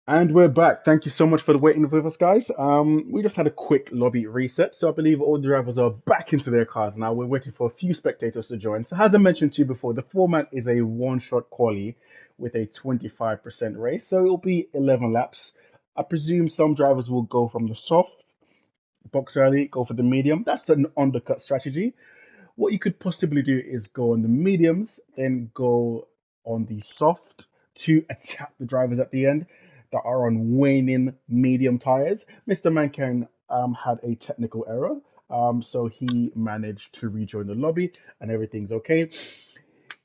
And we're back. Thank you so much for waiting with us, guys. We just had a quick lobby reset, so I believe all the drivers are back into their cars now. We're waiting for a few spectators to join. So, as I mentioned to you before, the format is a one-shot quali with a 25% race, so it'll be 11 laps. I presume some drivers will go from the soft box early, go for the medium. That's an undercut strategy. What you could possibly do is go on the mediums, then go on the soft to attack the drivers at the end that are on waning medium tires. Mr. Mankin had a technical error, so he managed to rejoin the lobby and everything's okay.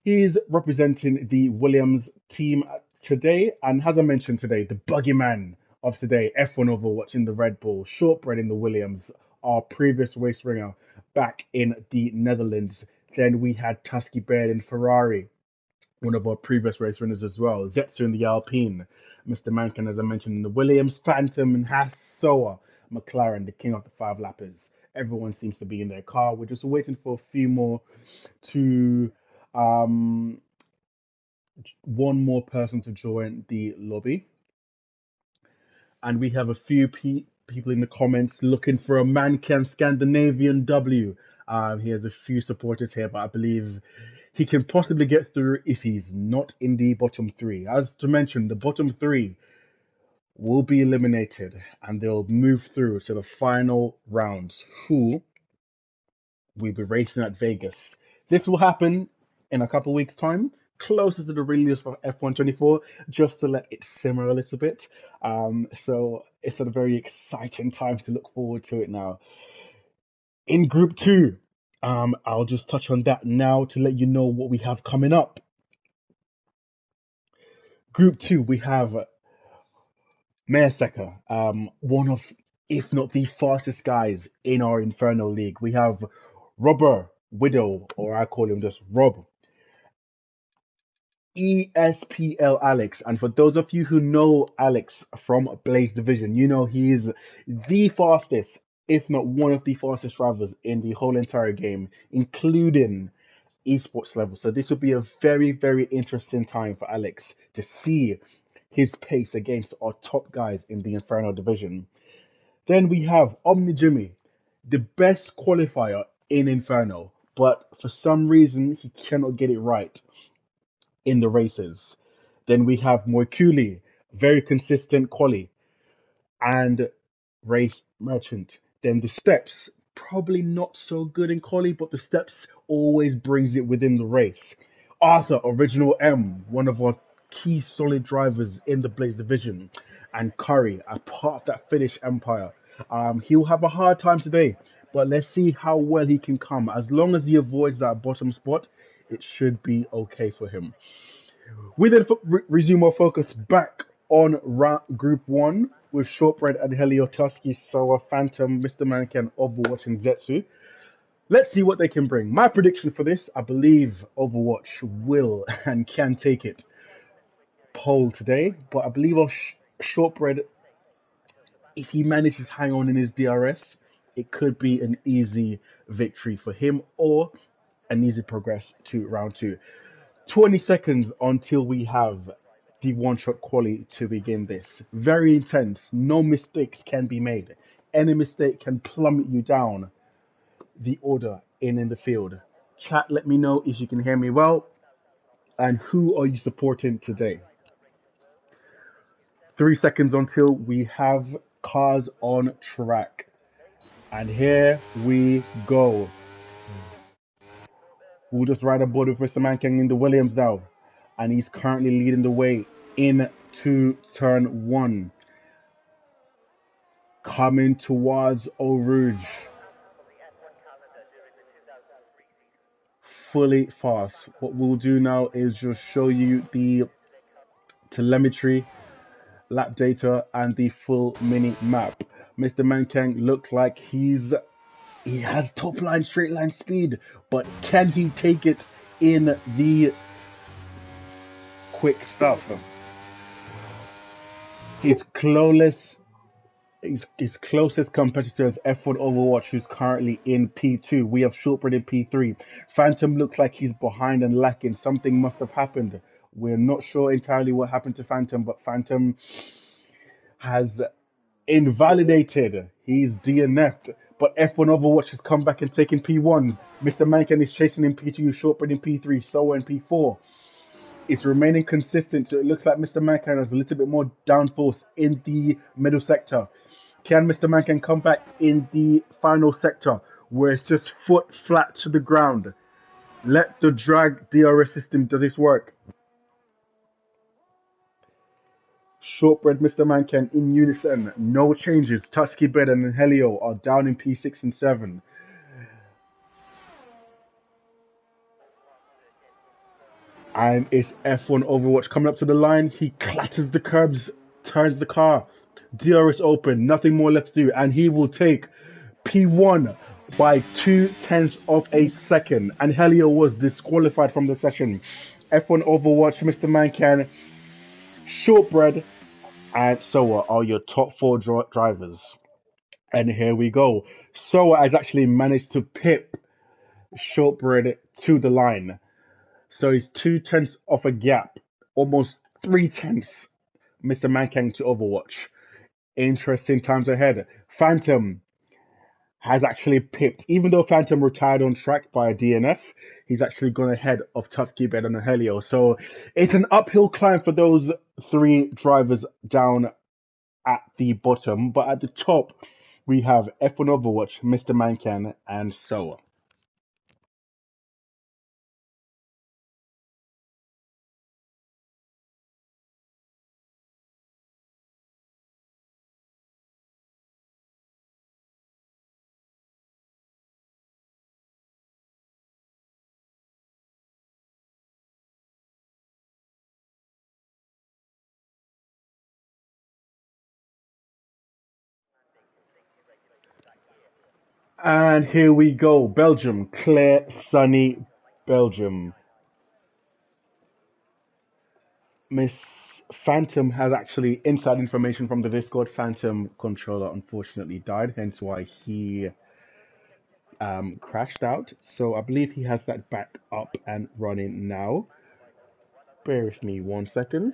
He's representing the Williams team today, and as I mentioned today, the buggy man of today, F1 Overwatch in the Red Bull, Shortbread in the Williams, our previous race ringer back in the Netherlands. Then we had Tusky Baird in Ferrari, one of our previous race winners as well. Zetsu in the Alpine, Mr. Mankin, as I mentioned, in the Williams, Phantom and Hassoa, McLaren, the king of the five lappers. Everyone seems to be in their car. We're just waiting for a few more to um, one more person to join the lobby. And we have a few people in the comments looking for a Mancan Scandinavian W. He has a few supporters here, but I believe he can possibly get through if he's not in the bottom three. As to mention, the bottom three will be eliminated and they'll move through to the final rounds, who we'll be racing at Vegas. This will happen in a couple weeks' time, closer to the release of F124, just to let it simmer a little bit. So it's a very exciting time to look forward to it now. In Group 2, I'll just touch on that now to let you know what we have coming up. Group 2, we have Merseka, one of, if not the fastest guys in our Inferno League. We have Robber Widow, or I call him just Rob, ESPL Alex. And for those of you who know Alex from Blaze Division, you know he is the fastest, if not one of the fastest drivers in the whole entire game, including esports level. So this will be a very, very interesting time for Alex to see his pace against our top guys in the Inferno division. Then we have Omni Jimmy, the best qualifier in Inferno, but for some reason he cannot get it right in the races. Then we have Moikuli, very consistent quali, and Race Merchant. Then the steps, probably not so good in quali, but the steps always brings it within the race. Arthur, Original M, one of our key solid drivers in the Blaze division, and Curry, a part of that Finnish empire. He'll have a hard time today, but let's see how well he can come. As long as he avoids that bottom spot, it should be okay for him. We then resume our focus back on Group 1 with Shortbread and Heliotuski, Soa, Phantom, Mr. Mankan, Overwatch, and Zetsu. Let's see what they can bring. My prediction for this, I believe Overwatch will and can take it pole today, but I believe our Shortbread, if he manages to hang on in his DRS, it could be an easy victory for him or an easy progress to round 2. 20 seconds until we have the one shot quality to begin this. Very intense. No mistakes can be made. Any mistake can plummet you down the order in the field. Chat, let me know if you can hear me well. And who are you supporting today? 3 seconds until we have cars on track. And here we go. We'll just ride on board with Mr. Manking in the Williams now. And he's currently leading the way into turn 1. Coming towards Eau Rouge. Fully fast. What we'll do now is just show you the telemetry, lap data, and the full mini map. Mr. Mankang looks like he has top line, straight line speed, but can he take it in the quick stuff? His closest competitor is F1 Overwatch, who's currently in P2. We have Shortbread in P3. Phantom looks like he's behind and lacking. Something must have happened. We're not sure entirely what happened to Phantom, but Phantom, has invalidated. He's DNF'd. But F1 Overwatch has come back and taken P1. Mr. Mankin is chasing in P2, Shortbread in P3, Soa in P4. It's remaining consistent, so it looks like Mr. Mankin has a little bit more downforce in the middle sector. Can Mr. Mankin come back in the final sector where it's just foot flat to the ground? Let the drag DRS system do this work. Shortbread, Mr. Mankin in unison. No changes. Tusky Bed and Helio are down in P6 and 7. And it's F1 Overwatch coming up to the line. He clatters the curbs, turns the car. DRS open, nothing more left to do. And he will take P1 by 0.2 of a second. And Helio was disqualified from the session. F1 Overwatch, Mr. Mankin, Shortbread, and Soa are your top 4 drivers. And here we go. Soa has actually managed to pip Shortbread to the line. So he's 0.2 off a gap, almost 0.3, Mr. Mankin to Overwatch. Interesting times ahead. Phantom has actually pipped, even though Phantom retired on track by a DNF, he's actually gone ahead of Tusky Bed and Helio. So it's an uphill climb for those 3 drivers down at the bottom. But at the top, we have F1 Overwatch, Mr. Mankin, and Soa. And here we go. Belgium. Clear, sunny Belgium. Miss Phantom has actually inside information from the Discord. Phantom controller unfortunately died, hence why he crashed out. So I believe he has that back up and running now. Bear with me 1 second.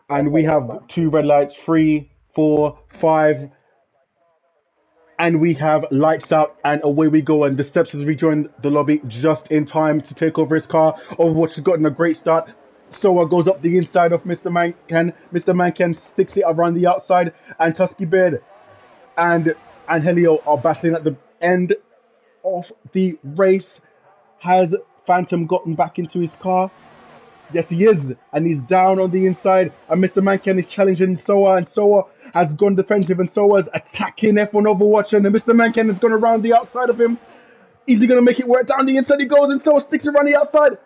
And we have 2 red lights, 3, 4, 5, and we have lights out, and away we go. And the steps has rejoined the lobby just in time to take over his car. Overwatch has gotten a great start. Soa goes up the inside of Mr. Mankin. Mr. Mankin sticks it around the outside, and Tusky Beard and Helio are battling at the end of the race. Has Phantom gotten back into his car? Yes, he is, and he's down on the inside. And Mr. Mankin is challenging Soa, and Soa has gone defensive, and Soa's attacking F1 Overwatch, and Mr. Mankin has gone around the outside of him. Is he going to make it work? Down the inside he goes, and Soa sticks around the outside,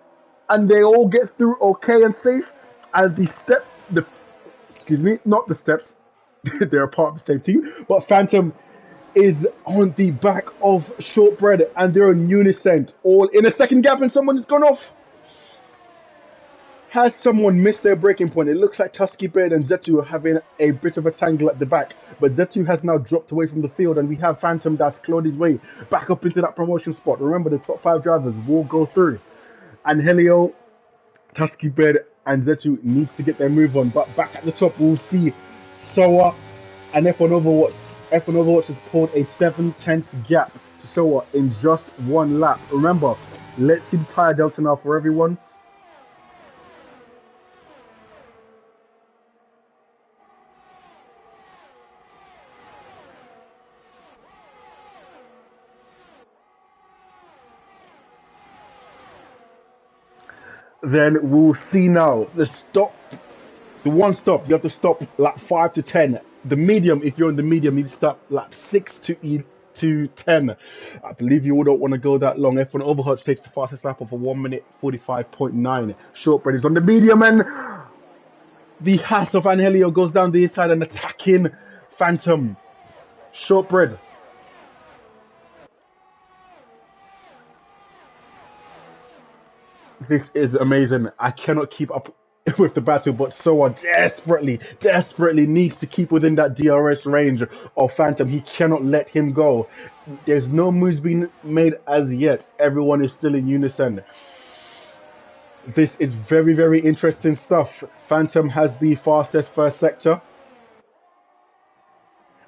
and they all get through okay and safe. And not the steps, they're a part of the same team, but Phantom is on the back of Shortbread, and they're in unison, all in a second gap, and someone has gone off. Has someone missed their breaking point? It looks like Tusky Beard and Zetu are having a bit of a tangle at the back, but Zetu has now dropped away from the field, and we have Phantom that's clawed his way back up into that promotion spot. Remember, the top 5 drivers will go through, and Helio, Tusky Beard, and Zetu needs to get their move on. But back at the top, we'll see Soa and F1 Overwatch. F1 Overwatch has pulled a 7/10 gap to Soa in just 1 lap. Remember, let's see the tire delta now for everyone. Then we'll see now the one stop. You have to stop lap 5 to 10. The medium, if you're in the medium, you need to stop lap 6 to 10. I believe you all don't want to go that long. F1 Overwatch takes the fastest lap of a 1 minute 45.9. Shortbread is on the medium, and the Haas of Angelio goes down the inside and attacking Phantom. Shortbread This is amazing. I cannot keep up with the battle, but Soa desperately needs to keep within that DRS range of Phantom. He cannot let him go. There's no moves being made as yet. Everyone is still in unison. This is very interesting stuff. Phantom has the fastest first sector,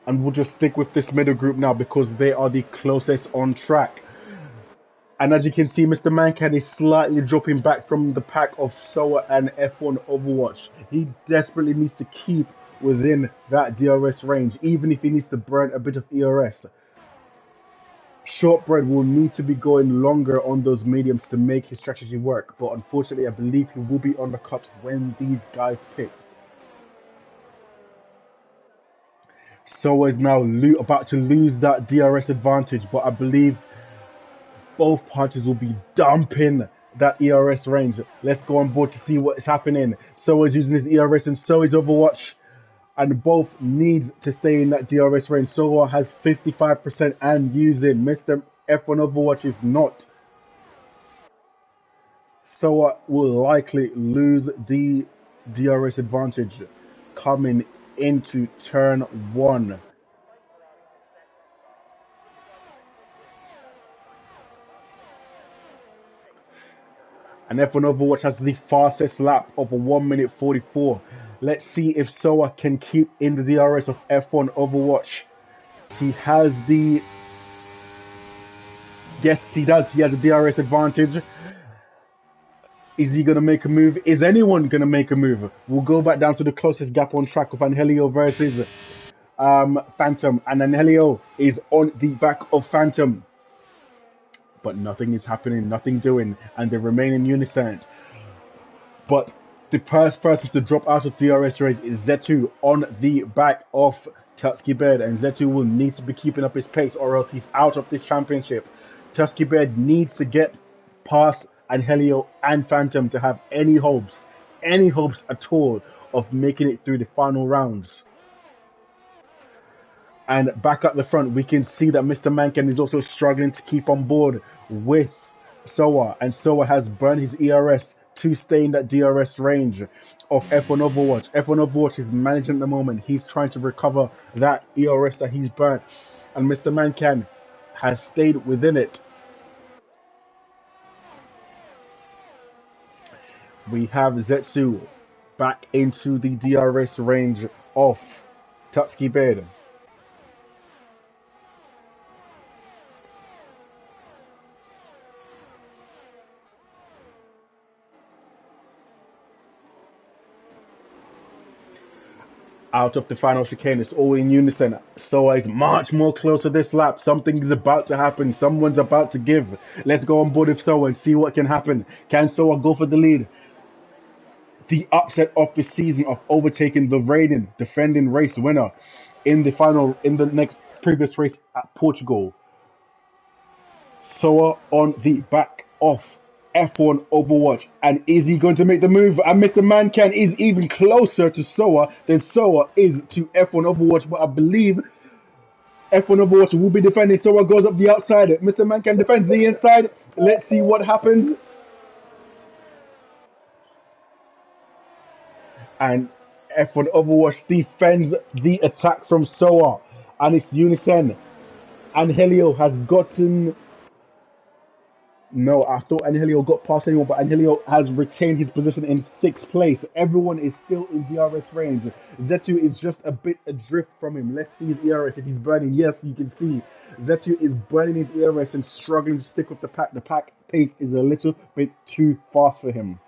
and we'll just stick with this middle group now because they are the closest on track. And as you can see, Mr. Mancan is slightly dropping back from the pack of Soa and F1 Overwatch. He desperately needs to keep within that DRS range, even if he needs to burn a bit of ERS. Shortbread will need to be going longer on those mediums to make his strategy work, but unfortunately I believe he will be undercut when these guys pit. Soa is now about to lose that DRS advantage, but I believe both parties will be dumping that ERS range. Let's go on board to see what is happening. Soa's using his ERS and so is Overwatch, and both needs to stay in that DRS range. Soa has 55% and using. Mr. F1 Overwatch is not. Soa will likely lose the DRS advantage coming into turn 1. And F1 Overwatch has the fastest lap of a 1 minute 44. Let's see if Soa can keep in the DRS of F1 Overwatch. He has the... Yes, he does. He has a DRS advantage. Is he going to make a move? Is anyone going to make a move? We'll go back down to the closest gap on track of Angelio versus Phantom. And Angelio is on the back of Phantom. But nothing is happening, nothing doing, and they remain in unison. But the first person to drop out of DRS race is Zetu on the back of Tusky Bird, and Zetu will need to be keeping up his pace or else he's out of this championship. Tusky Bird needs to get past Angelio and Phantom to have any hopes at all of making it through the final rounds. And back at the front, we can see that Mr. Mankin is also struggling to keep on board with Soa. And Soa has burned his ERS to stay in that DRS range of F1 Overwatch. F1 Overwatch is managing at the moment. He's trying to recover that ERS that he's burnt. And Mr. Mankin has stayed within it. We have Zetsu back into the DRS range of Tutski Bed. Out of the final chicane, it's all in unison. Soa is much more closer this lap. Something is about to happen. Someone's about to give. Let's go on board with Soa and see what can happen. Can Soa go for the lead? The upset of the season of overtaking the reigning, defending race winner in the previous race at Portugal. Soa on the back of F1 Overwatch, and is he going to make the move? And Mr. Mancan is even closer to Soa than Soa is to F1 Overwatch, but I believe F1 Overwatch will be defending. Soa goes up the outside. Mr. Mancan defends the inside. Let's see what happens. And F1 Overwatch defends the attack from Soa, and it's unison. Angelio has gotten... No, I thought Angelio got past anyone, but Angelio has retained his position in 6th place. Everyone is still in DRS range. Zetu is just a bit adrift from him. Let's see his ERS if he's burning. Yes, you can see Zetu is burning his ERS and struggling to stick with the pack. The pack pace is a little bit too fast for him.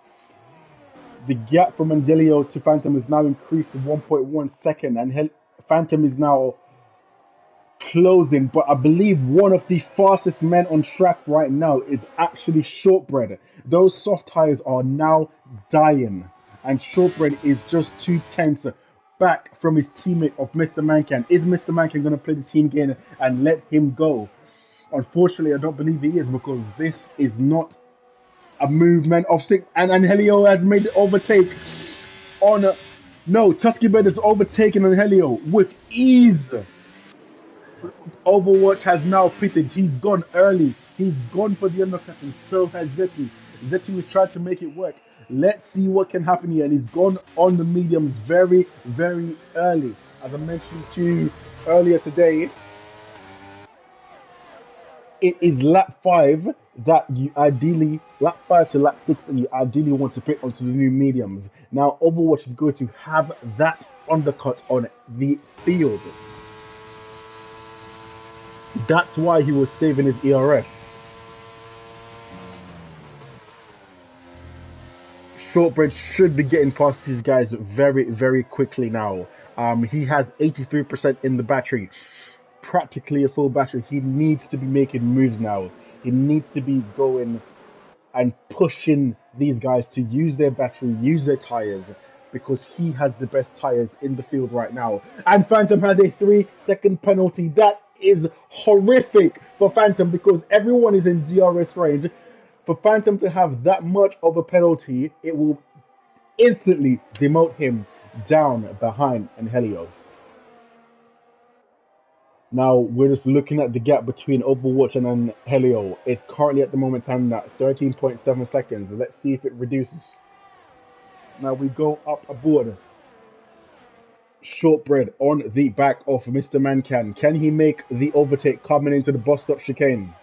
The gap from Angelio to Phantom is now increased to 1.1 second, and Phantom is now closing, but I believe one of the fastest men on track right now is actually Shortbread. Those soft tires are now dying, and Shortbread is just 2/10 back from his teammate of Mr. Mancan. Is Mr. Mancan going to play the team game and let him go? Unfortunately, I don't believe he is, because this is not a movement of six. And Angelio has made the overtake on... No, Tusky Bird has overtaken Angelio with ease. Overwatch has now pitted. He's gone early. He's gone for the undercut, and so has Zetu. Zetsu is trying to make it work. Let's see what can happen here. And he's gone on the mediums very, very early. As I mentioned to you earlier today, it is lap 5 that you ideally, lap 5 to lap 6, and you ideally want to pick onto the new mediums. Now, Overwatch is going to have that undercut on the field. That's why he was saving his ERS. Shortbread should be getting past these guys very, very quickly now. He has 83% in the battery, practically a full battery. He needs to be making moves now. He needs to be going and pushing these guys to use their battery, use their tires, because he has the best tires in the field right now. And Phantom has a 3-second penalty. That is horrific for Phantom because everyone is in DRS range. For Phantom to have that much of a penalty, it will instantly demote him down behind Angelio. Now, we're just looking at the gap between Overwatch and Angelio. It's currently at the moment time at 13.7 seconds. Let's see if it reduces. Now we go up aboard. Shortbread on the back of Mr. Mancan. Can he make the overtake coming into the bus stop chicane?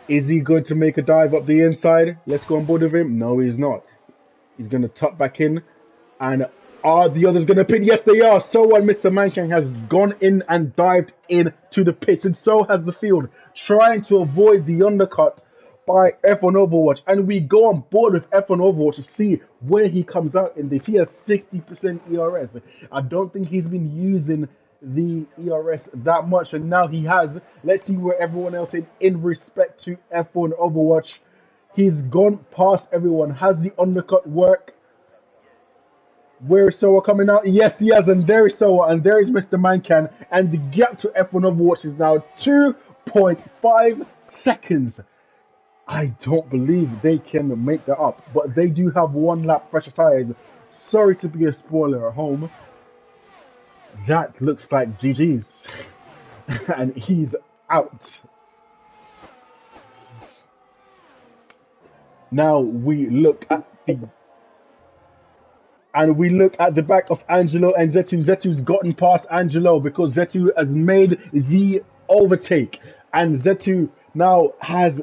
Is he going to make a dive up the inside? Let's go on board with him. No, he's not. He's going to tuck back in. And are the others going to pit? Yes, they are. So and Mr. Mancan has gone in and dived into the pits. And so has the field, trying to avoid the undercut by F1 Overwatch. And we go on board with F1 Overwatch to see where he comes out in this. He has 60% ERS. I don't think he's been using the ERS that much, and now he has. Let's see where everyone else is in respect to F1 Overwatch. He's gone past everyone. Has the undercut work? Where is Soa coming out? Yes, he has, and there is Soa, and there is Mr. Mancan, and the gap to F1 Overwatch is now 2.5 seconds. I don't believe they can make that up, but they do have 1 lap fresher tires. Sorry to be a spoiler at home. That looks like GG's. And he's out. Now we look at the back of Angelo and Zetsu. Zetsu's gotten past Angelo because Zetsu has made the overtake. And Zetsu now is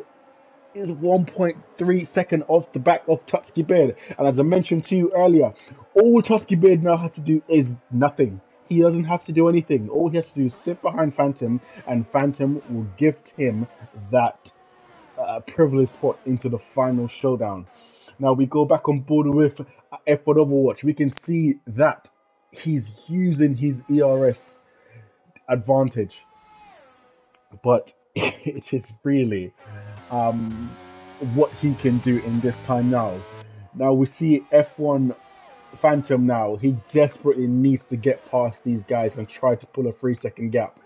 1.3 second off the back of Tusky Beard. And as I mentioned to you earlier, all Tusky Beard now has to do is nothing. He doesn't have to do anything. All he has to do is sit behind Phantom, and Phantom will gift him that privileged spot into the final showdown. Now we go back on board with F1 Overwatch. We can see that he's using his ERS advantage, but it is really what he can do in this time now. Now we see F1 Phantom now. He desperately needs to get past these guys and try to pull a 3-second gap.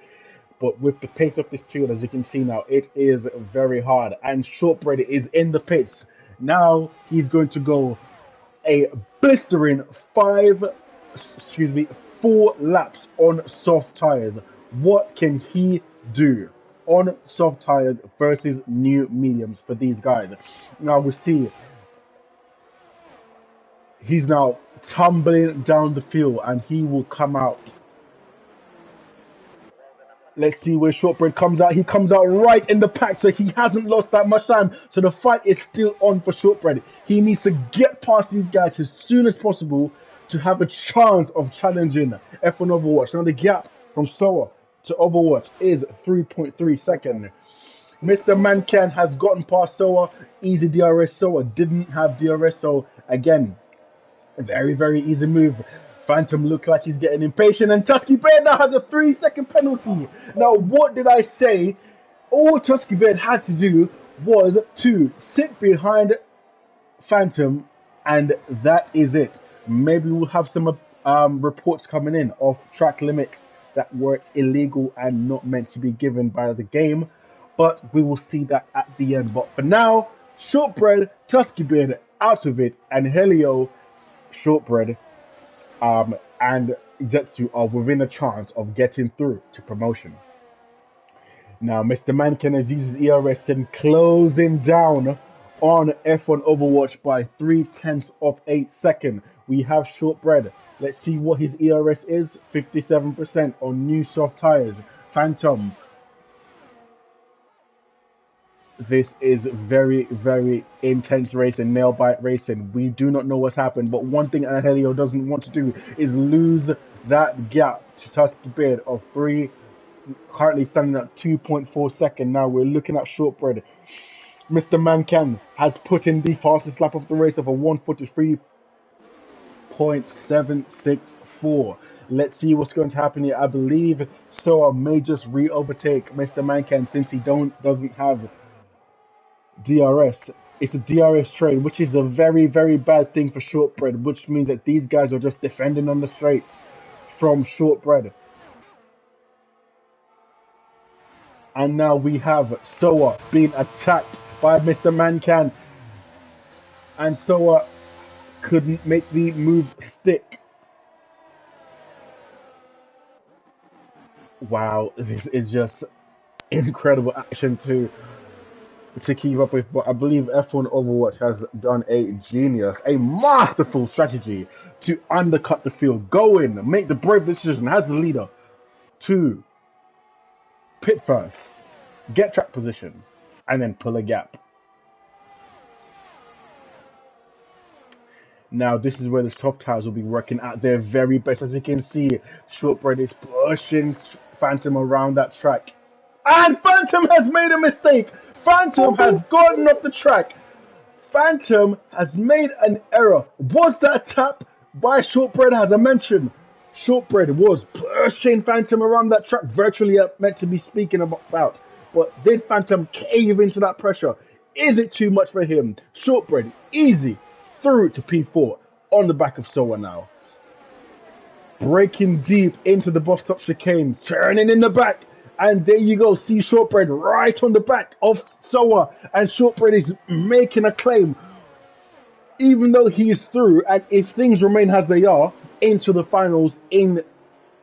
But with the pace of this field, as you can see now, it is very hard. And Shortbread is in the pits. Now he's going to go a blistering 4 laps on soft tires. What can he do on soft tires versus new mediums for these guys? Now we see he's now tumbling down the field and he will come out. Let's see where Shortbread comes out. He comes out right in the pack, so he hasn't lost that much time. So the fight is still on for Shortbread. He needs to get past these guys as soon as possible to have a chance of challenging F1 Overwatch. Now the gap from Soa to Overwatch is 3.3 seconds. Mr. Mancan has gotten past Soa. Easy DRS. Soa didn't have DRS, so again, a very, very easy move. Phantom looks like he's getting impatient, and Tusky Bear now has a 3-second penalty. Now, what did I say? All Tusky Bear had to do was to sit behind Phantom, and that is it. Maybe we'll have some reports coming in of track limits that were illegal and not meant to be given by the game, but we will see that at the end. But for now, Shortbread, Tusky Beard out of it, and Helio, Shortbread, and Zetsu are within a chance of getting through to promotion. Now, Mr. Mankin has used his ERS and closing down on F1 Overwatch by 3/10 of 8 seconds. We have Shortbread. Let's see what his ERS is. 57% on new soft tires. Phantom. This is very, very intense racing, nail bite racing. We do not know what's happened, but one thing Angelio doesn't want to do is lose that gap to Tusky Beard of three, currently standing at 2.4 seconds. Now we're looking at Shortbread. Mr. Mancan has put in the fastest lap of the race of a 143.764. Let's see what's going to happen here. I believe Soa may just re-overtake Mr. Mancan since he doesn't have DRS. It's a DRS trade, which is a very, very bad thing for Shortbread, which means that these guys are just defending on the straights from Shortbread. And now we have Soa being attacked by Mr. Mancan. And Soa couldn't make the move stick. Wow, this is just incredible action to keep up with. But I believe F1 Overwatch has done a genius, a masterful strategy to undercut the field. Go in, make the brave decision as the leader to pit first, get track position, and then pull a gap. Now, this is where the soft tires will be working at their very best. As you can see, Shortbread is pushing Phantom around that track. And Phantom has made a mistake. Phantom has gotten off the track. Phantom has made an error. Was that a tap by Shortbread, as I mentioned? Shortbread was pushing Phantom around that track, virtually meant to be speaking about. But did Phantom cave into that pressure? Is it too much for him? Shortbread, easy, through to P4 on the back of Soa now. Breaking deep into the bus stop chicane, turning in the back. And there you go, see Shortbread right on the back of Soa. And Shortbread is making a claim. Even though he is through, and if things remain as they are, into the finals in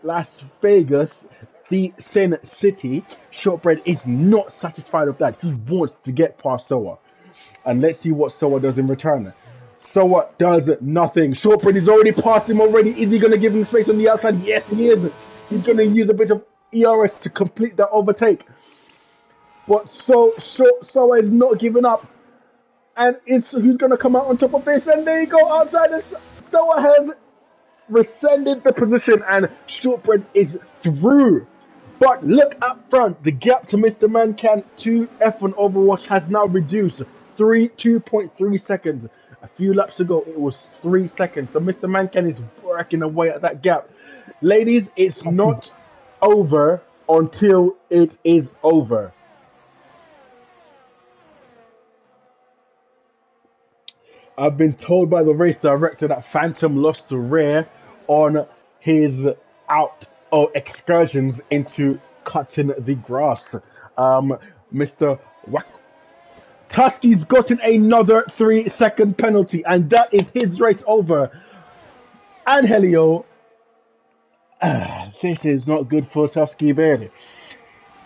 Las Vegas, the Sin City, Shortbread is not satisfied with that. He wants to get past Soa. And let's see what Soa does in return. Soa does nothing. Shortbread is already past him already. Is he going to give him space on the outside? Yes, he is. He's going to use a bit of ERS to complete that overtake. But Soa is not giving up. And who's going to come out on top of this? And there you go, outside. Soa has rescinded the position and Shortbread is through. But look up front, the gap to Mr. Mancan to F1 Overwatch has now reduced 2.3 seconds. A few laps ago, it was 3 seconds. So Mr. Mancan is working away at that gap. Ladies, it's not over until it is over. I've been told by the race director that Phantom lost the rear on his excursions into cutting the grass. Mr. Tusky's gotten another 3-second penalty, and that is his race over. Angelio, this is not good for Tusky Beard.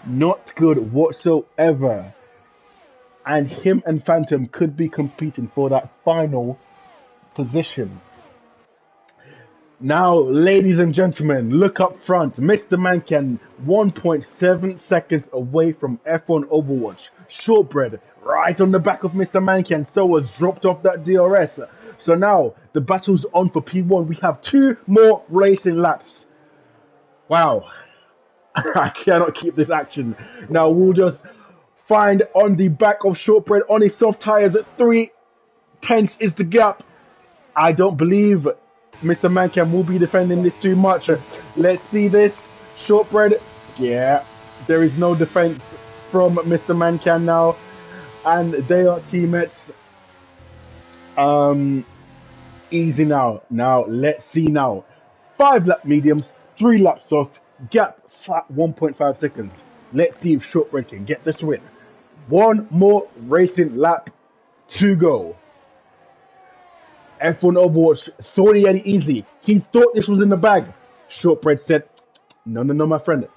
Not good whatsoever. And him and Phantom could be competing for that final position. Now, ladies and gentlemen, look up front. Mr. Mancan, 1.7 seconds away from F1 Overwatch. Shortbread, right on the back of Mr. Mancan. Soa's dropped off that DRS. So now, the battle's on for P1. We have 2 more racing laps. Wow. I cannot keep this action. Now, we'll just find on the back of Shortbread on his soft tires at 3/10 is the gap. I don't believe Mr. Mancan will be defending this too much. Let's see this. Shortbread, yeah, there is no defense from Mr. Mancan now, and they are teammates. Easy now. Now let's see now. 5 lap mediums, 3 laps soft, gap 1.5 seconds. Let's see if Shortbread can get this win. 1 more racing lap to go. F1 Overwatch thought he had it easy. He thought this was in the bag. Shortbread said, no, my friend.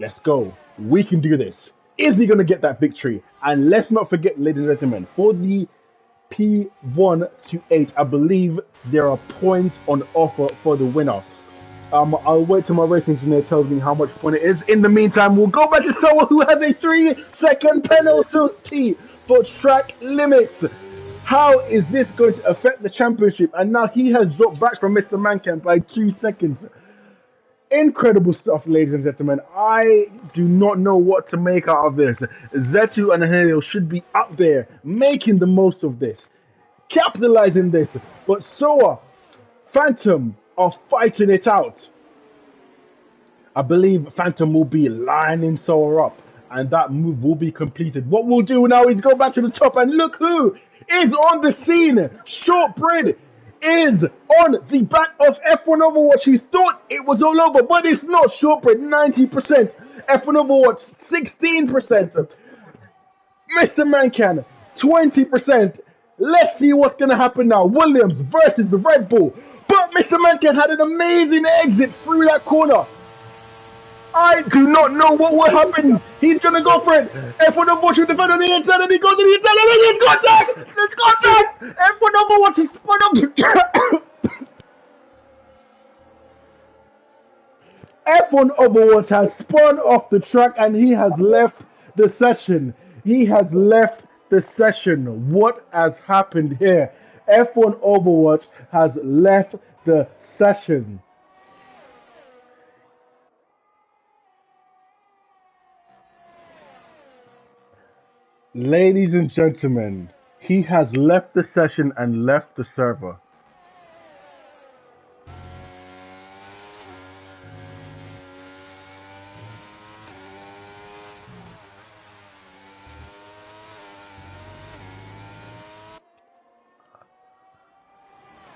Let's go. We can do this. Is he going to get that victory? And let's not forget, ladies and gentlemen, for the P1 to 8, I believe there are points on offer for the winner. I'll wait till my race engineer tells me how much point it is. In the meantime, we'll go back to Soa, who has a 3-second penalty for track limits. How is this going to affect the championship? And now he has dropped back from Mr. Mankamp by 2 seconds. Incredible stuff, ladies and gentlemen. I do not know what to make out of this. Zetu and Helio should be up there, making the most of this, capitalizing this. But Soa, Phantom are fighting it out. I believe Phantom will be lining Soa up, and that move will be completed. What we'll do now is go back to the top, and look who is on the scene. Shortbread is on the back of F1 Overwatch. You thought it was all over, but it's not. Shortbread 90%, F1 Overwatch 16%, Mr. Mancan 20%. Let's see what's going to happen now. Williams versus the Red Bull. But Mr. Mancan had an amazing exit through that corner. I do not know what will happen. He's going to go for it. F1 Overwatch will defend on the inside, and he goes to the inside, and it's contact! It's contact! F1 Overwatch is spun up. F1 Overwatch has spun off the track, and he has left the session. He has left the session. What has happened here? F1 Overwatch has left the session. Ladies and gentlemen, he has left the session and left the server.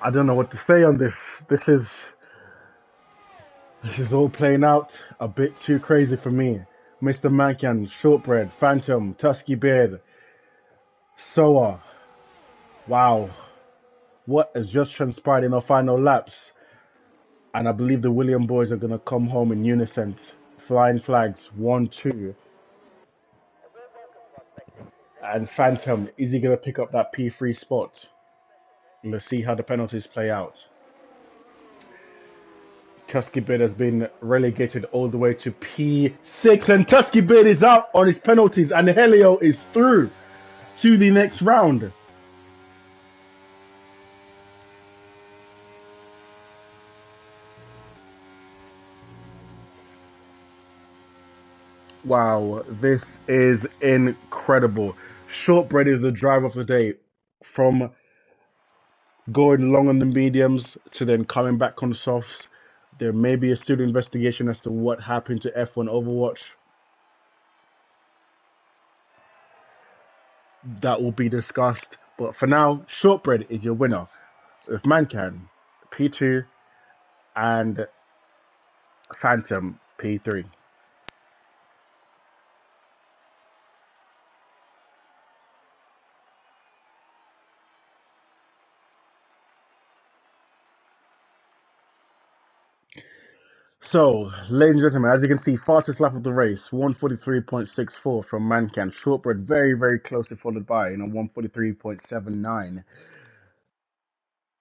I don't know what to say on this. This is all playing out a bit too crazy for me. Mr. Mankan, Shortbread, Phantom, Tusky Beard, Soa. Wow. What has just transpired in our final laps? And I believe the William boys are going to come home in unison. Flying flags, 1, 2. And Phantom, is he going to pick up that P3 spot? Let's see how the penalties play out. Tusky Beard has been relegated all the way to P6, and Tusky Beard is out on his penalties, and Helio is through to the next round. Wow, this is incredible. Shortbread is the driver of the day, from going long on the mediums to then coming back on softs. There may be a pseudo investigation as to what happened to F1 Overwatch. That will be discussed. But for now, Shortbread is your winner with Mancan P2 and Phantom P3. So, ladies and gentlemen, as you can see, fastest lap of the race, 143.64 from Mancan. Shortbread very, very closely followed by, 143.79.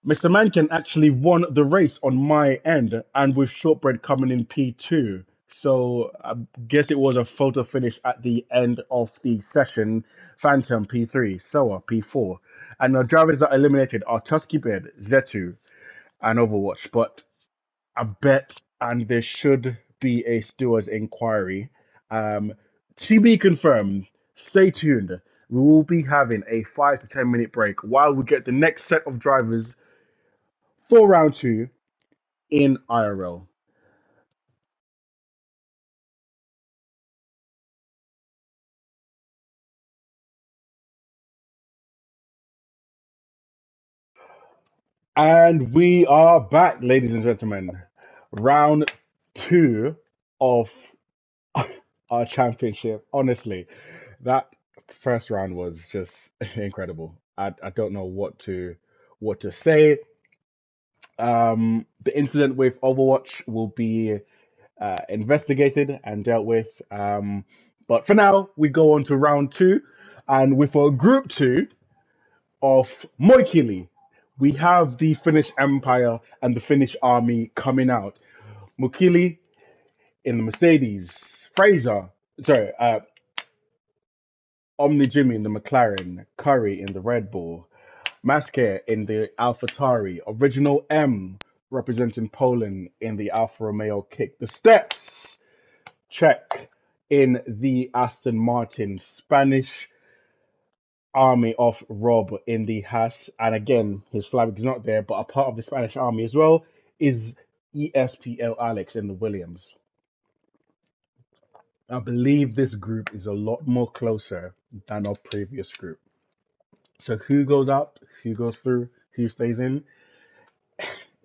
Mr. Mancan actually won the race on my end, and with Shortbread coming in P2. So, I guess it was a photo finish at the end of the session. Phantom P3, Soa P4. And the drivers that are eliminated are Tusky Beard, Zetu, and Overwatch. But I bet, and there should be a stewards inquiry. To be confirmed. Stay tuned. We will be having a 5 to 10 minute break while we get the next set of drivers for round 2 in IRL. And we are back, ladies and gentlemen. Round 2 of our championship. Honestly, that first round was just incredible. I don't know what to say. The incident with Overwatch will be investigated and dealt with. But for now, we go on to round two, and with a group two of Moikili, we have the Finnish Empire and the Finnish army coming out. Moikili in the Mercedes, Fraser, sorry, Omni Jimmy in the McLaren, Curry in the Red Bull, Masker in the AlphaTauri, Original M representing Poland in the Alfa Romeo Kick. The Steps, check, in the Aston Martin, Spanish army of Rob in the Haas. And again, his flag is not there, but a part of the Spanish army as well is ESPL Alex in the Williams. I believe this group is a lot more closer than our previous group. So who goes out, who goes through, who stays in?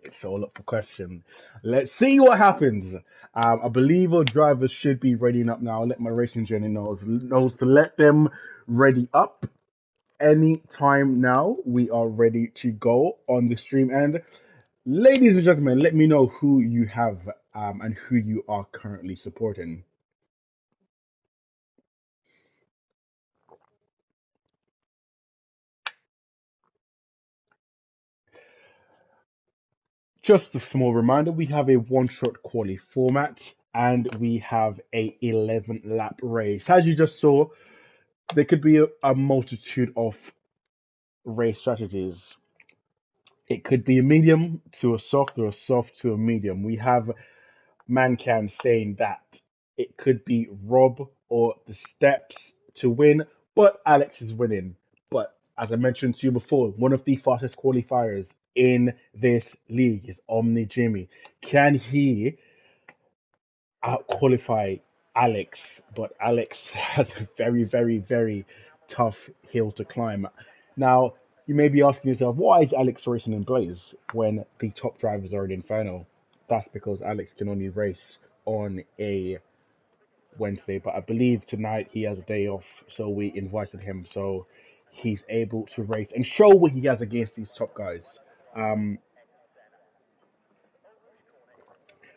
It's all up for question. Let's see what happens. I believe our drivers should be readying up now. I'll let my racing journey knows to let them ready up. Any time now, we are ready to go on the stream. And ladies and gentlemen, let me know who you have and who you are currently supporting. Just a small reminder, we have a one-shot quali format and we have a 11-lap race. As you just saw, there could be a multitude of race strategies. It could be a medium to a soft or a soft to a medium. We have Mancan saying that it could be Rob or the Steps to win, but Alex is winning. But as I mentioned to you before, one of the fastest qualifiers in this league is Omni Jimmy. Can he out qualify Alex? But Alex has a very, very, very tough hill to climb. Now, you may be asking yourself, why is Alex racing in Blaze when the top drivers are in Inferno? That's because Alex can only race on a Wednesday, but I believe tonight he has a day off, so we invited him so he's able to race and show what he has against these top guys. Um,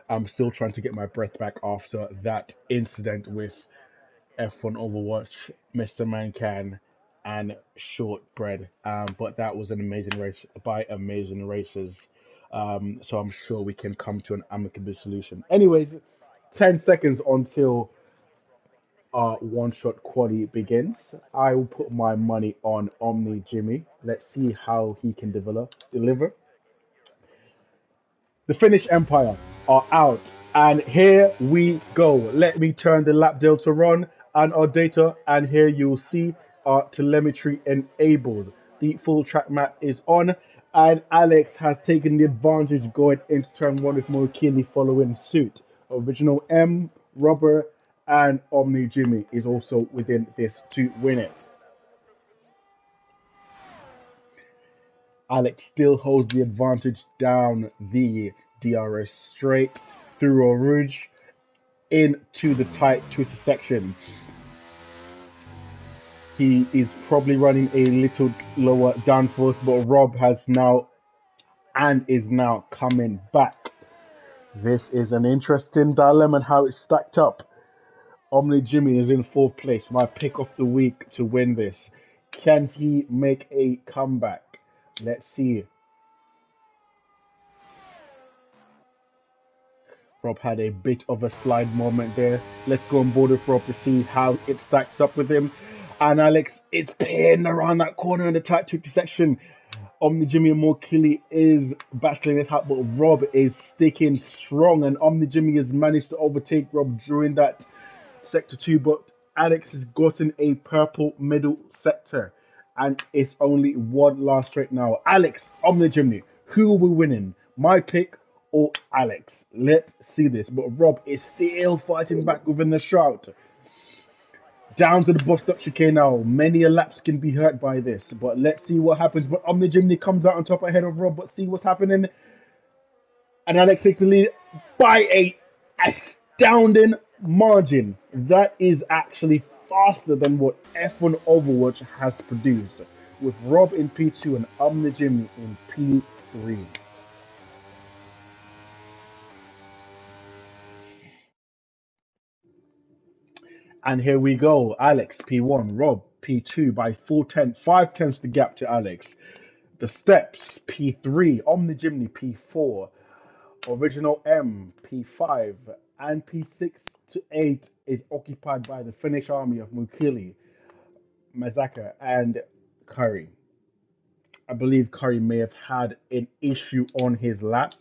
I'm still trying to get my breath back after that incident with F1 Overwatch, Mr. Mancan, and Shortbread. But that was an amazing race by amazing racers. So I'm sure we can come to an amicable solution. Anyways, 10 seconds until our one-shot quali begins. I will put my money on Omni Jimmy. Let's see how he can deliver. The Finnish Empire are out. And here we go. Let me turn the lap delta on and our data. And here you'll see our telemetry enabled. The full track map is on. And Alex has taken the advantage going into turn one with Mokili following suit. Original M, Robert, and Omni Jimmy is also within this to win it. Alex still holds the advantage down the DRS straight through Eau Rouge into the tight twisted section. He is probably running a little lower downforce, but Rob has now and is now coming back. This is an interesting dilemma how it's stacked up. Omni Jimmy is in fourth place, my pick of the week to win this. Can he make a comeback? Let's see. Rob had a bit of a slide moment there. Let's go on board with Rob to see how it stacks up with him. And Alex is peering around that corner in the tight 50 section. Omni Jimmy and Mokili is battling it out, but Rob is sticking strong. And Omni Jimmy has managed to overtake Rob during that sector 2. But Alex has gotten a purple middle sector. And it's only one last straight now. Alex, Omni Jimmy, who will be winning? My pick or Alex? Let's see this. But Rob is still fighting back within the shroud. Down to the bust up chicane now. Many a laps can be hurt by this. But let's see what happens. But Omni Jimny comes out on top ahead of Rob. But see what's happening. And Alex takes the lead by a astounding margin. That is actually faster than what F1 Overwatch has produced. With Rob in P2 and Omni Jimny in P3. And here we go. Alex P1, Rob P2 by 4 tenths, 5 tenths the gap to Alex. The steps P3, Omnijimny P4, Original M P5, and P6 to 8 is occupied by the Finnish army of Mukili, Mazaka, and Curry. I believe Curry may have had an issue on his lap,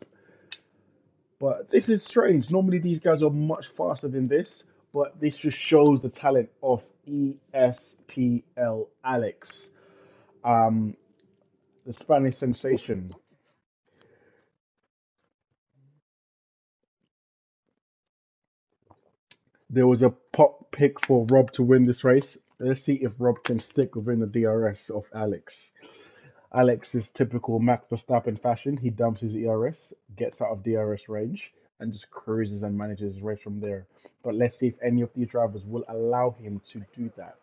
but this is strange. Normally, these guys are much faster than this, but this just shows the talent of ESPL Alex, um, the Spanish sensation. There was a pop pick for Rob to win this race. Let's see if Rob can stick within the DRS of Alex. Alex is typical Max Verstappen fashion. He dumps his ERS, gets out of DRS range, and just cruises and manages his race from there. But let's see if any of these drivers will allow him to do that.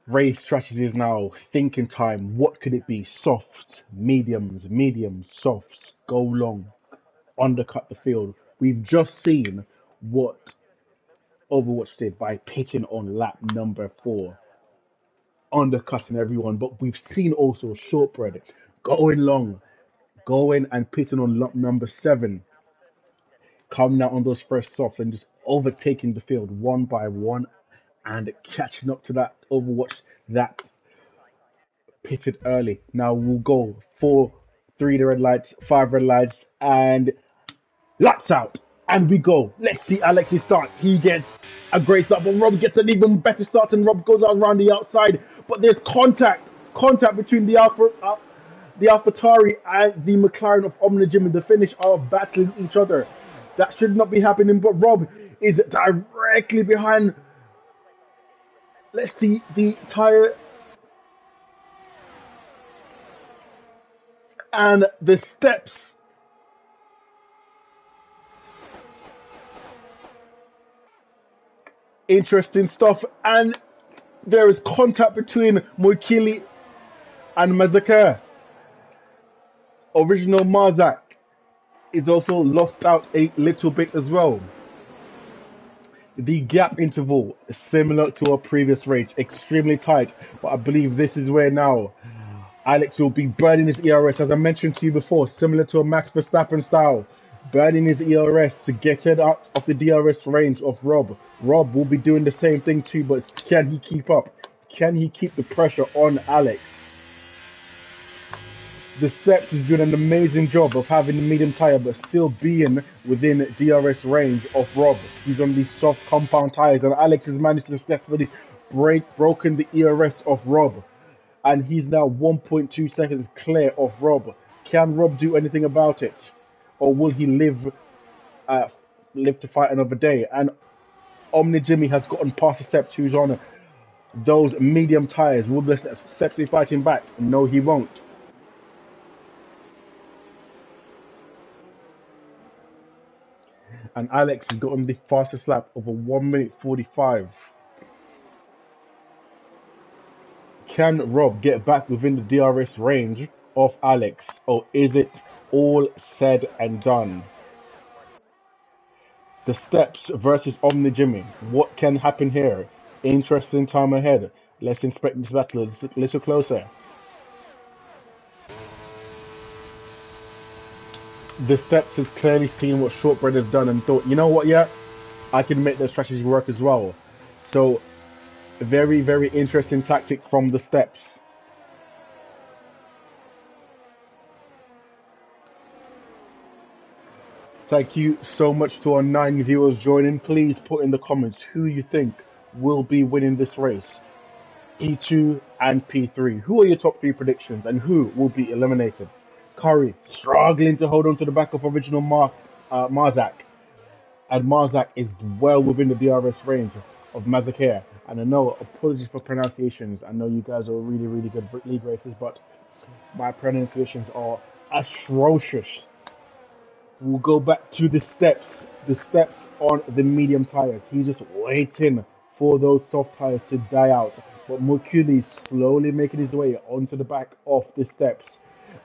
Race strategies now. Thinking time. What could it be? Softs, mediums, softs. Go long. Undercut the field. We've just seen what Overwatch did by pitching on lap number 4, undercutting everyone. But we've seen also Shortbread going long, going and pitching on lap number 7, coming out on those first softs and just overtaking the field one by one and catching up to that Overwatch that pitted early. Now we'll go 4, 3 the red lights, 5 red lights, and lights out. And we go. Let's see Alex's start. He gets a great start, but Rob gets an even better start, and Rob goes around the outside. But there's contact between the AlphaTauri and the McLaren of Omnijim, and the finish are battling each other. That should not be happening, but Rob is directly behind. Let's see the tire and the steps. Interesting stuff, and there is contact between Moikili and Mazaka. Original Marzak is also lost out a little bit as well. The gap interval is similar to our previous race, extremely tight, but I believe this is where now Alex will be burning his ERS, as I mentioned to you before, similar to a Max Verstappen style, burning his ERS to get it out of the DRS range of Rob. Rob will be doing the same thing too, but can he keep up? Can he keep the pressure on Alex? The Steps is doing an amazing job of having the medium tyre but still being within DRS range of Rob. He's on these soft compound tyres, and Alex has managed to successfully broken the ERS of Rob. And he's now 1.2 seconds clear of Rob. Can Rob do anything about it? Or will he live to fight another day? And Omni Jimmy has gotten past the Steps, who's on those medium tyres. Will the Steps be fighting back? No, he won't. And Alex has gotten the fastest lap of a 1 minute 45. Can Rob get back within the DRS range of Alex, or is it all said and done? The Steps versus Omni Jimmy. What can happen here? Interesting time ahead. Let's inspect this battle a little closer. The Steps has clearly seen what Shortbread has done and thought, you know what, yeah, I can make the strategy work as well. So, very, very interesting tactic from the Steps. Thank you so much to our 9 viewers joining. Please put in the comments who you think will be winning this race. P2 and P3. Who are your top 3 predictions and who will be eliminated? Curry struggling to hold on to the back of original Marzak. And Marzak is well within the DRS range of Mazakir. And I know, apologies for pronunciations. I know you guys are really, really good league racers, but my pronunciations are atrocious. We'll go back to the Steps. The Steps on the medium tires. He's just waiting for those soft tires to die out. But Mukuli is slowly making his way onto the back of the Steps.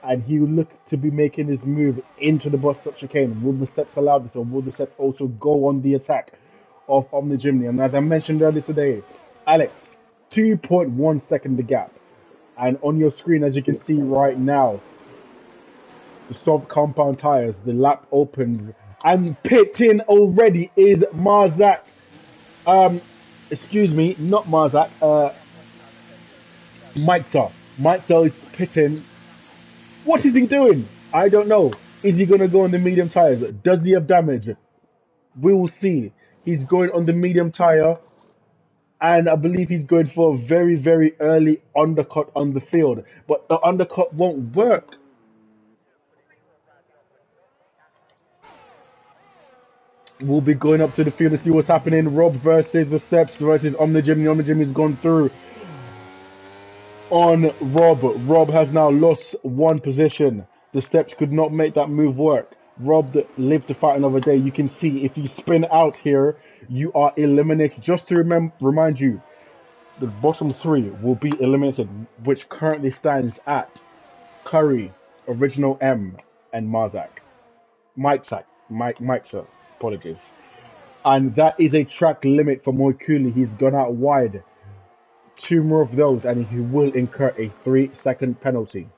and he will look to be making his move into the bus stop chicane. Will the steps allow this, or will the steps also go on the attack of Omni Jimny? And as I mentioned earlier today, Alex, 2.1 second the gap. And on your screen, as you can see right now, the soft compound tires, the lap opens, and pitting already is Marzak. Um, excuse me, not Marzak. Mike Sar is pitting. What is he doing? I don't know. Is he gonna go on the medium tires? Does he have damage? We will see. He's going on the medium tire, and I believe he's going for a very, very early undercut on the field. But the undercut won't work. We'll be going up to the field to see what's happening. Rob versus the steps versus Omni Jimmy. Omni Jimmy's gone through on Rob. Rob has now lost one position. The steps could not make that move work. Rob lived to fight another day. You can see if you spin out here, you are eliminated. Just to remind you, the bottom three will be eliminated, which currently stands at Curry, Original M, and Marzak. Mike, sir. Apologies. And that is a track limit for Moikuli. He's gone out wide. Two more of those, and he will incur a 3-second penalty.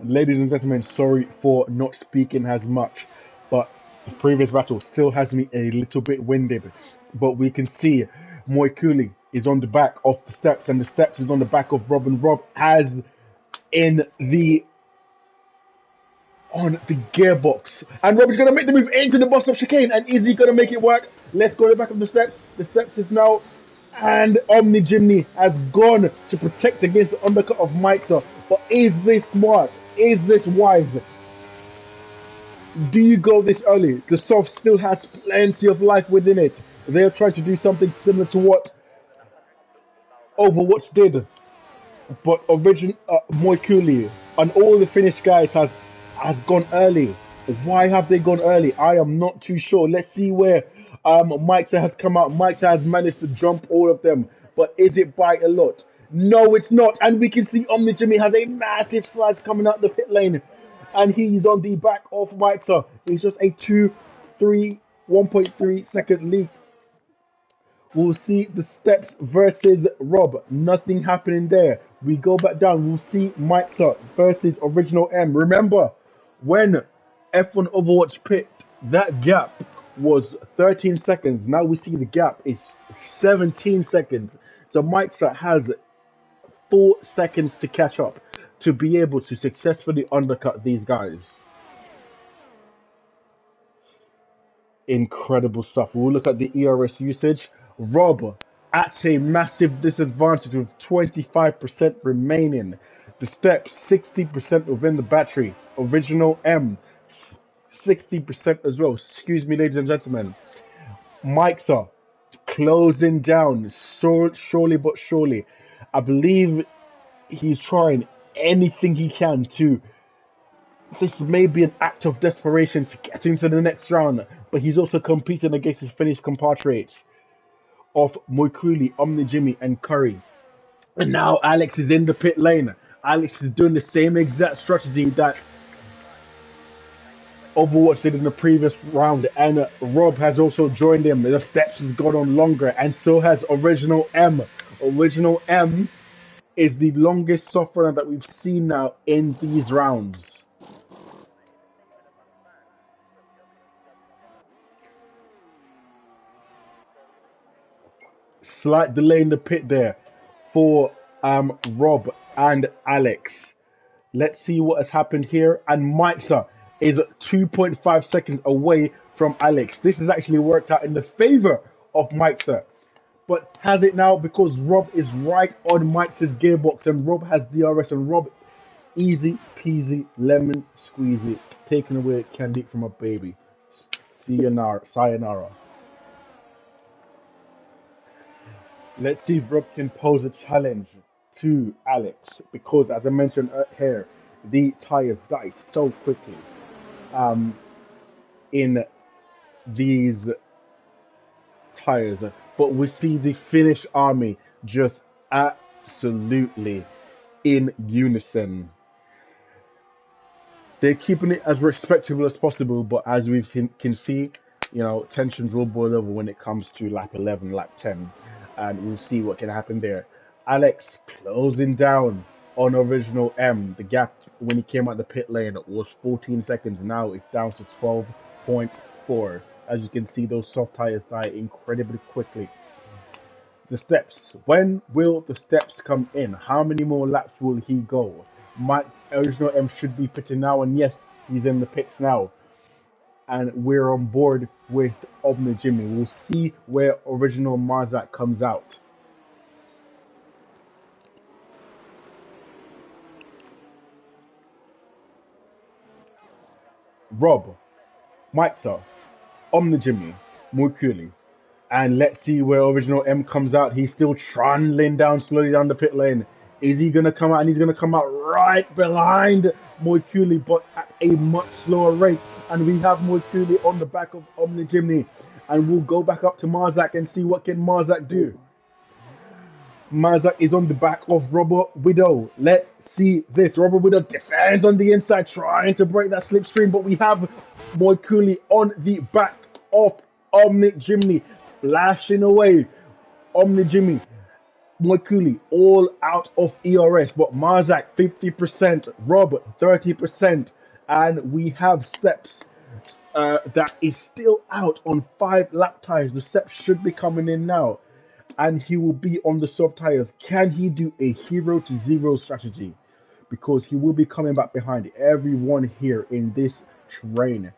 Ladies and gentlemen, sorry for not speaking as much, but the previous battle still has me a little bit winded. But we can see Moikuli is on the back of the steps, and the steps is on the back of Rob, and Rob as in the on the gearbox, and Rob is going to make the move into the bus stop chicane. And is he going to make it work? Let's go to the back of the steps. The steps is now, and Omni Jimny has gone to protect against the undercut of Mikeser. But is this smart? Is this wise? Do you go this early? The soft still has plenty of life within it. They're trying to do something similar to what Overwatch did, but original Moikuli and all the Finnish guys has gone early. Why have they gone early? I am not too sure. Let's see where Mikeser has come out. Mikeser has managed to jump all of them, but is it by a lot? No, it's not. And we can see Omni Jimmy has a massive slice coming out the pit lane, and he's on the back of Mikeser. It's just a 1.3 second lead. We'll see the steps versus Rob. Nothing happening there. We go back down. We'll see Mikeser versus Original M. Remember, when F1 Overwatch picked, that gap was 13 seconds. Now we see the gap is 17 seconds. So Mikeser has 4 seconds to catch up to be able to successfully undercut these guys. Incredible stuff. We'll look at the ERS usage. Rob at a massive disadvantage with 25% remaining. The steps 60% within the battery. Original M 60% as well. Excuse me, ladies and gentlemen. Mikeser closing down surely but surely. I believe he's trying anything he can to. This may be an act of desperation to get him to the next round, but he's also competing against his Finnish compatriots of Moikuli, Omni Jimmy, and Curry. And now Alex is in the pit lane. Alex is doing the same exact strategy that Overwatch did in the previous round, and Rob has also joined him. The steps has gone on longer, and so has Original M. Original M is the longest soft runner that we've seen now in these rounds. Slight delay in the pit there for Rob and Alex. Let's see what has happened here. And Mikeser is 2.5 seconds away from Alex. This has actually worked out in the favor of Mikeser. But has it now? Because Rob is right on Mikeser's gearbox, and Rob has DRS, and Rob easy peasy lemon squeezy, taking away candy from a baby. Sayonara. Let's see if Rob can pose a challenge to Alex, because as I mentioned here, the tires die so quickly in these tires. but we see the Finnish army just absolutely in unison. They're keeping it as respectable as possible, but as we can see, tensions will boil over when it comes to lap 11, lap 10, and we'll see what can happen there. Alex closing down on original M. The gap when he came out the pit lane was 14 seconds. Now it's down to 12.4. As you can see, those soft tires die incredibly quickly. The steps. When will the steps come in? How many more laps will he go? Original M should be pitting now, and yes, he's in the pits now. And we're on board with Omni Jimmy. We'll see where original Marzak comes out. Rob, Mike's Omni Jimmy, Mukuli. And let's see where original M comes out. He's still trundling down slowly down the pit lane. Is he going to come out? And he's going to come out right behind Moikuli, but at a much slower rate. And we have Moikuli on the back of Omni Jimny. And we'll go back up to Marzak and see what can Marzak do. Marzak is on the back of Robert Widow. Let's see this. Robert Widow defends on the inside, trying to break that slipstream. But we have Moikuli on the back of Omni Jimny, flashing away. Omni Jimmy, Moikuli all out of ERS, but Marzak 50%, Rob 30%, and we have Steps that is still out on 5 lap tires. The Steps should be coming in now, and he will be on the soft tires. Can he do a 0 to 0 strategy? Because he will be coming back behind everyone here in this train.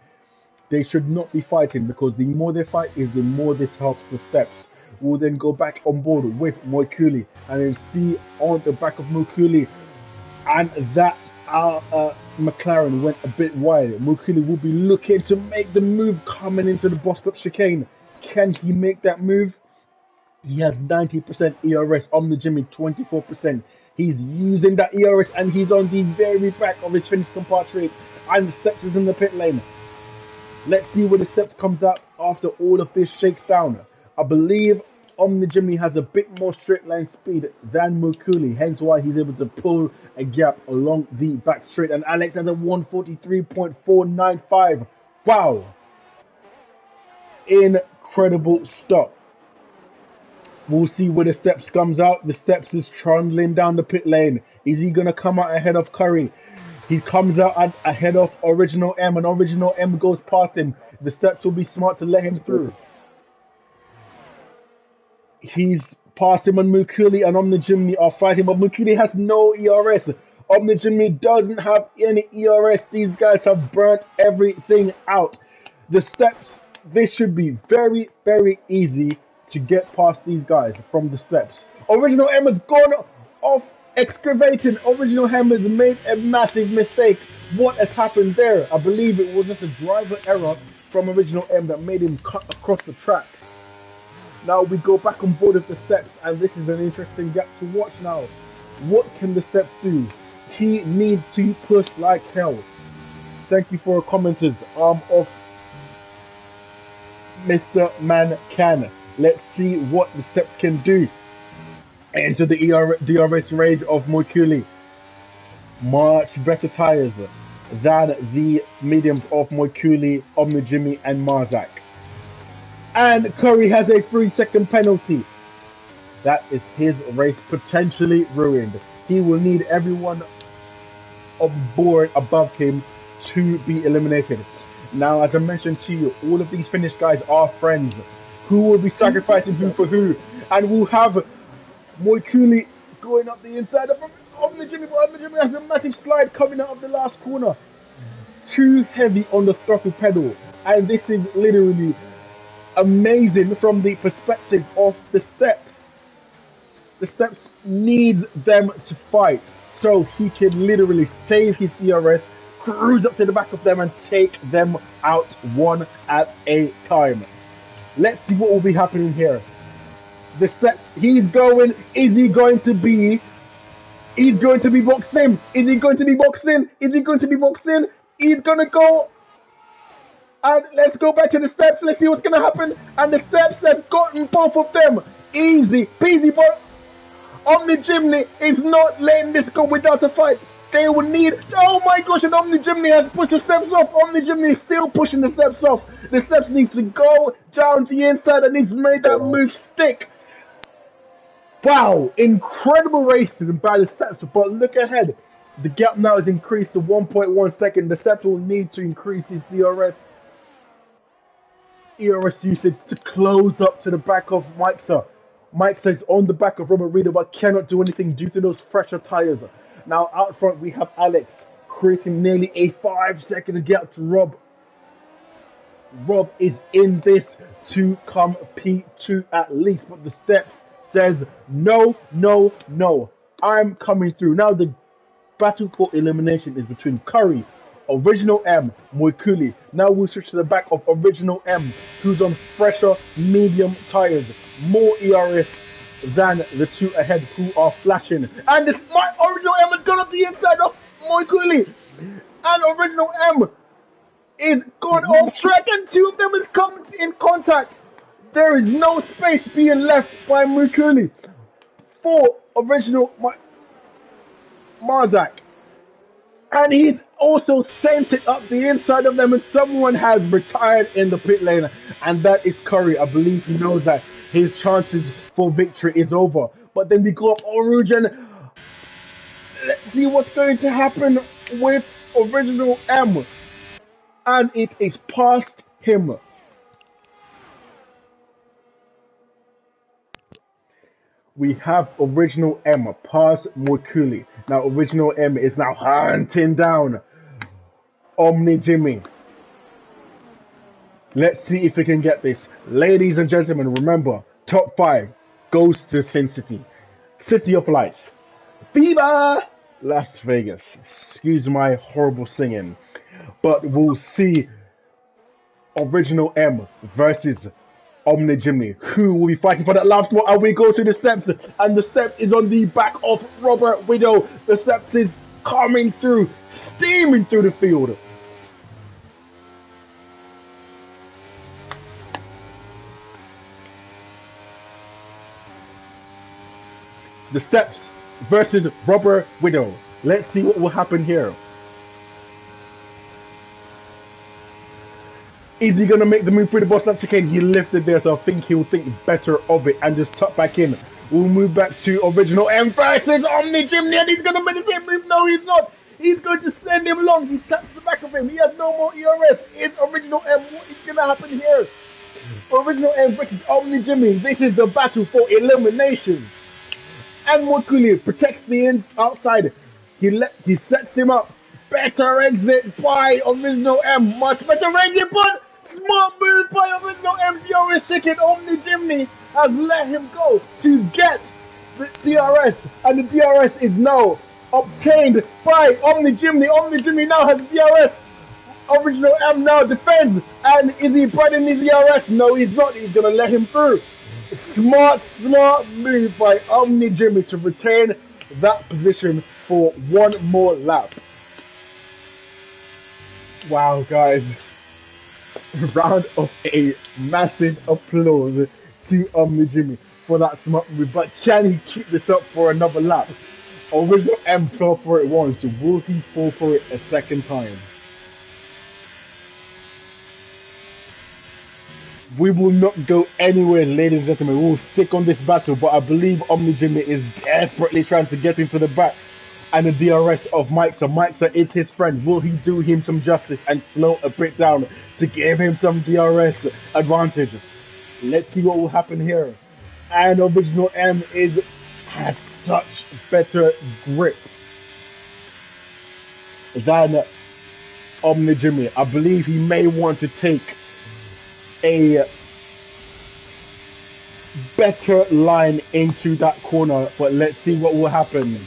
They should not be fighting, because the more they fight is the more this helps the Steps. We'll then go back on board with Moikuli and then see on the back of Moikuli, and that McLaren went a bit wide. Moikuli will be looking to make the move coming into the boss stop chicane. Can he make that move? He has 90% ERS. Omni Jimmy 24%. He's using that ERS and he's on the very back of his Finnish compatriot, and the Steps is in the pit lane. Let's see where the Steps comes out after all of this shakes down. I believe Omni Jimmy has a bit more straight line speed than Mukuli, hence why he's able to pull a gap along the back straight. And Alex has a 143.495. Wow! Incredible stop. We'll see where the Steps comes out. The Steps is trundling down the pit lane. Is he going to come out ahead of Curry? He comes out ahead of Original M, and Original M goes past him. The Steps will be smart to let him through. He's past him, and Mukuli and Omni Jimny are fighting, but Mukuli has no ERS. Omni Jimny doesn't have any ERS. These guys have burnt everything out. The Steps, this should be very, very easy to get past these guys from the Steps. Original M has gone off excavating. Original M has made a massive mistake. What has happened there? I believe it was just a driver error from Original M that made him cut across the track. Now we go back on board with the Steps, and this is an interesting gap to watch now. What can the Steps do? He needs to push like hell. Thank you for commenters. Of Mr. Man Can. Let's see what the Steps can do. Enter the DRS range of Moikuli. Much better tires than the mediums of Moikuli, Omni Jimmy, and Marzak. And Curry has a 3-second penalty. That is his race potentially ruined. He will need everyone on board above him to be eliminated. Now, as I mentioned to you, all of these Finnish guys are friends. Who will be sacrificing who for who? And we'll have Moikuli going up the inside of Omni Jimmy, but Omni Jimmy has a massive slide coming out of the last corner. Too heavy on the throttle pedal. And this is literally amazing from the perspective of the Steps. The Steps needs them to fight so he can literally save his ERS, cruise up to the back of them and take them out one at a time. Let's see what will be happening here. The Steps, he's going, is he going to be boxed in? Is he going to be boxed in? Is he going to be boxed in? He's going to go. And let's go back to the steps. Let's see what's going to happen. And the steps have gotten both of them. Easy peasy, but Omni Jimny is not letting this go without a fight. They will need... Oh my gosh, and Omni Jimny has pushed the steps off. Omni Jimny is still pushing the steps off. The steps needs to go down the inside and he's made that move stick. Wow, incredible racing by the steps, but look ahead. The gap now has increased to 1.1 second. The steps will need to increase his ERS usage to close up to the back of Mike's. Mike says on the back of Robert Reeder, but cannot do anything due to those fresher tires. Now out front we have Alex creating nearly a 5-second gap to Rob. Rob is in this to compete to at least, but the steps says no, no, no. I'm coming through. Now the battle for elimination is between Curry, Original M, Moikuli. Now we'll switch to the back of Original M, who's on fresher medium tires, more ERS than the two ahead who are flashing. And this my Original M has gone up the inside of Moikuli, and Original M is gone off track, and two of them has come in contact. There is no space being left by Moikuli for Original Marzak. And he's also sent it up the inside of them, and someone has retired in the pit lane, and that is Curry. I believe he knows that his chances for victory is over. But then we go up Origin. Let's see what's going to happen with Original M. And it is past him. We have Original M past Moikuli. Now Original M is now hunting down Omni Jimmy. Let's see if we can get this. Ladies and gentlemen, remember, top 5 goes to Sin City. City of Lights. Viva Las Vegas. Excuse my horrible singing. But we'll see Original M versus Omni Jimny, who will be fighting for that last spot. And we go to the steps, and the steps is on the back of Robert Widow. The steps is coming through, steaming through the field. The steps versus Robert Widow. Let's see what will happen here. Is he going to make the move through the boss? That's okay. He lifted there, so I think he'll think better of it and just tuck back in. We'll move back to Original M versus Omni Jimny, and he's going to make the same move. No, he's not. He's going to send him along. He taps the back of him. He has no more ERS. It's Original M. What is going to happen here? Original M versus Omni Jimny. This is the battle for elimination. And Moikuli protects the outside. He sets him up. Better exit by Original M. Much better exit, but smart move by Original M. DRS chicken. Omni Jimny has let him go to get the DRS, and the DRS is now obtained by Omni Jimny. Omni Jimny now has DRS. Original M now defends, and is he breading his DRS? No, he's not. He's gonna let him through. Smart move by Omni Jimny to retain that position for one more lap. Wow, guys. Round of a massive applause to Omni Jimny for that smart move. But can he keep this up for another lap? Original M fell for it once. Will he fall for it a second time? We will not go anywhere, ladies and gentlemen. We will stick on this battle, but I believe Omni Jimny is desperately trying to get into the back and the DRS of Mike's. Mike's is his friend. Will he do him some justice and slow a bit down to give him some DRS advantage? Let's see what will happen here. And Original M has such better grip than Omni Jimny. I believe he may want to take a better line into that corner, but let's see what will happen.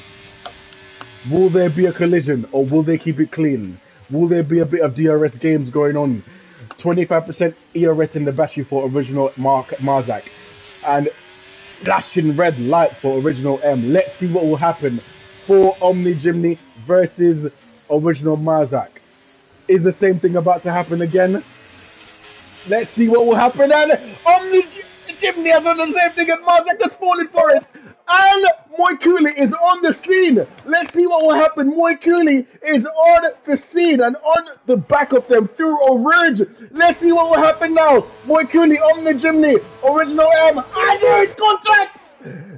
Will there be a collision, or will they keep it clean? Will there be a bit of DRS games going on? 25% ERS in the battery for Original Marzak, and flashing red light for Original M. Let's see what will happen for Omni Jimny versus Original Marzak. Is the same thing about to happen again? Let's see what will happen. And Omni Jimny has done the same thing, and Marzak has fallen for it. And Moikuli is on the scene. Let's see what will happen. Moikuli is on the scene and on the back of them through a ridge. Let's see what will happen now. Moikuli on the Jimny. Original M. And there is contact.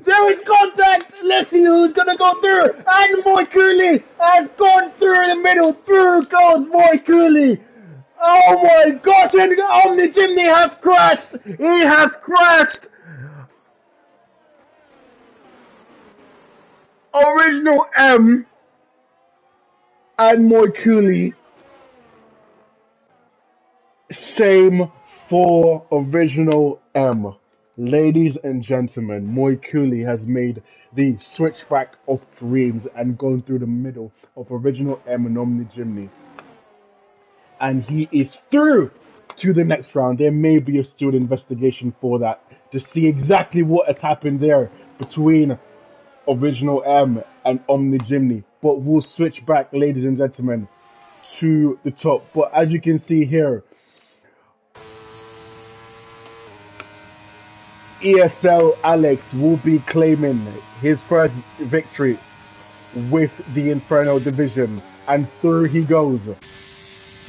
There is contact. Let's see who's going to go through. And Moikuli has gone through the middle. Through goes Moikuli. Oh my gosh, and Omni Jimny has crashed! He has crashed! Original M and Moikuli. Shame for Original M. Ladies and gentlemen, Moikuli has made the switchback of dreams and gone through the middle of Original M and Omni Jimny. And he is through to the next round. There may be a still investigation for that to see exactly what has happened there between Original M and Omni Jimny. But we'll switch back, ladies and gentlemen, to the top. But as you can see here, ESL Alex will be claiming his first victory with the Inferno division. And through he goes.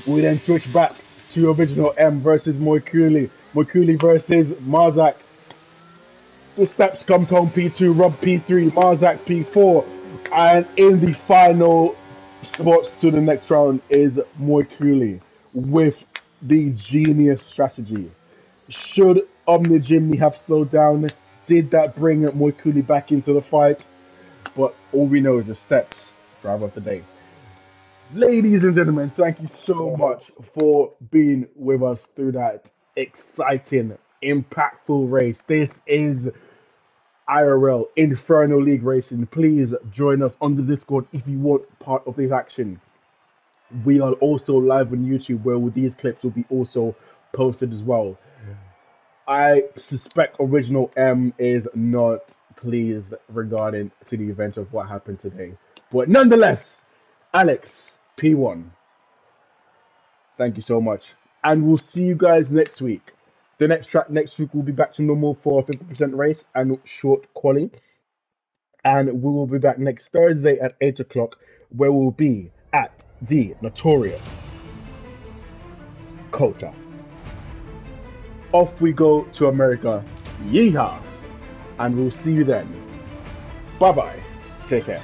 We then switch back to Original M versus Moikuli. Moikuli versus Marzak. The Steps comes home P2, Rob P3, Marzak P4. And in the final spots to the next round is Moikuli with the genius strategy. Should Omni Jimny have slowed down? Did that bring Moikuli back into the fight? But all we know is the Steps drive of the day. Ladies and gentlemen, thank you so much for being with us through that exciting, impactful race. This is IRL Inferno League Racing. Please join us on the Discord if you want part of this action. We are also live on YouTube where these clips will be also posted as well. I suspect Original M is not pleased regarding to the event of what happened today. But nonetheless, Alex, P1. Thank you so much. And we'll see you guys next week. The next track next week will be back to normal for 50% race and short quali. And we will be back next Thursday at 8 o'clock where we'll be at the notorious Kota. Off we go to America. Yeehaw! And we'll see you then. Bye-bye. Take care.